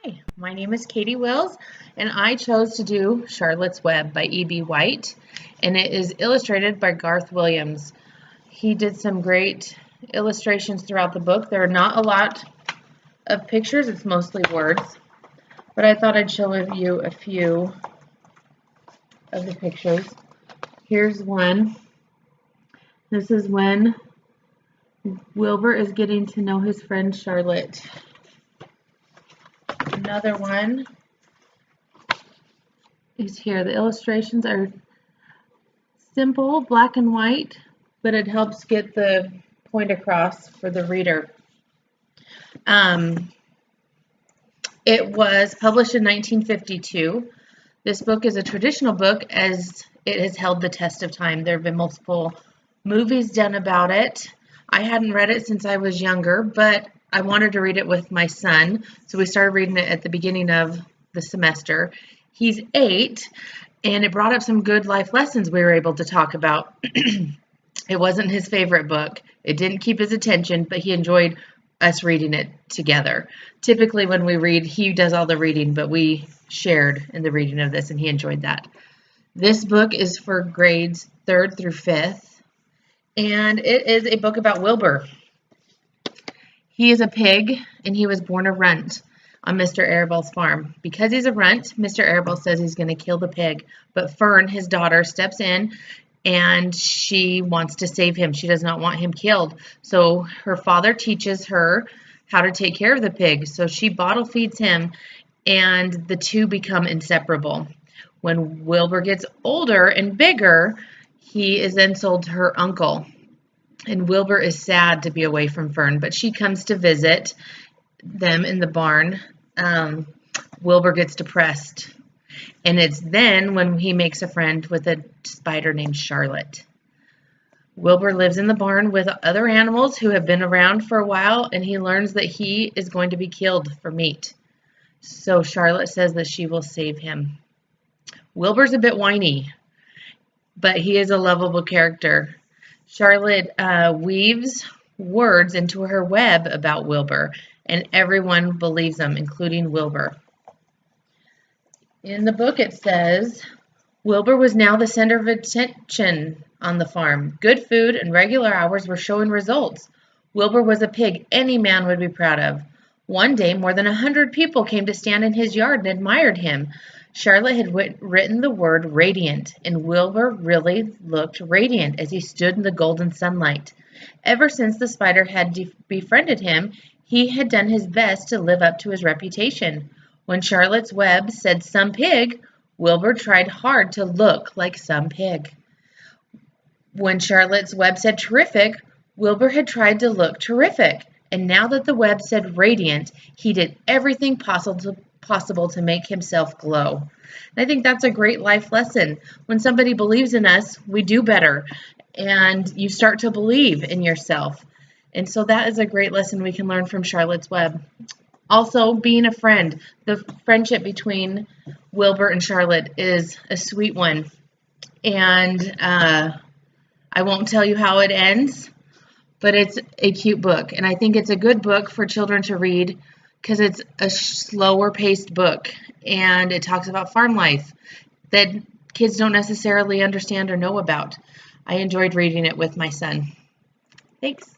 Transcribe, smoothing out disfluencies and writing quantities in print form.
Hi, my name is Katie Wills, and I chose to do Charlotte's Web by E.B. White, and it is illustrated by Garth Williams. He did some great illustrations throughout the book. There are not a lot of pictures, it's mostly words, but I thought I'd show you a few of the pictures. Here's one. This is when Wilbur is getting to know his friend Charlotte. Another one is here. The illustrations are simple, black and white, but it helps get the point across for the reader. It was published in 1952. This book is a traditional book as it has held the test of time. There have been multiple movies done about it. I hadn't read it since I was younger, but I wanted to read it with my son, so we started reading it at the beginning of the semester. He's 8, and it brought up some good life lessons we were able to talk about. It wasn't his favorite book. It didn't keep his attention, but he enjoyed us reading it together. Typically when we read, he does all the reading, but we shared in the reading of this, and he enjoyed that. This book is for grades 3rd through 5th, and it is a book about Wilbur. He is a pig, and he was born a runt on Mr. Arabel's farm. Because he's a runt, Mr. Arabel says he's going to kill the pig, but Fern, his daughter, steps in, and she wants to save him. She does not want him killed. So her father teaches her how to take care of the pig. So she bottle feeds him, and the two become inseparable. When Wilbur gets older and bigger, he is then sold to her uncle. And Wilbur is sad to be away from Fern, but she comes to visit them in the barn. Wilbur gets depressed. And it's then when he makes a friend with a spider named Charlotte. Wilbur lives in the barn with other animals who have been around for a while, and he learns that he is going to be killed for meat. So Charlotte says that she will save him. Wilbur's a bit whiny, but he is a lovable character. Charlotte weaves words into her web about Wilbur, and everyone believes them, including Wilbur. In the book it says, Wilbur was now the center of attention on the farm. Good food and regular hours were showing results. Wilbur was a pig any man would be proud of. One day, more than 100 people came to stand in his yard and admired him. Charlotte had written the word radiant, and Wilbur really looked radiant as he stood in the golden sunlight. Ever since the spider had befriended him, he had done his best to live up to his reputation. When Charlotte's web said some pig, Wilbur tried hard to look like some pig. When Charlotte's web said terrific, Wilbur had tried to look terrific. And now that the web said radiant, he did everything possible to make himself glow. And I think that's a great life lesson. When somebody believes in us, we do better, and you start to believe in yourself. And so that is a great lesson we can learn from Charlotte's Web. Also, being a friend. The friendship between Wilbur and Charlotte is a sweet one. And I won't tell you how it ends, but it's a cute book. And I think it's a good book for children to read because it's a slower paced book, and it talks about farm life that kids don't necessarily understand or know about. I enjoyed reading it with my son. Thanks.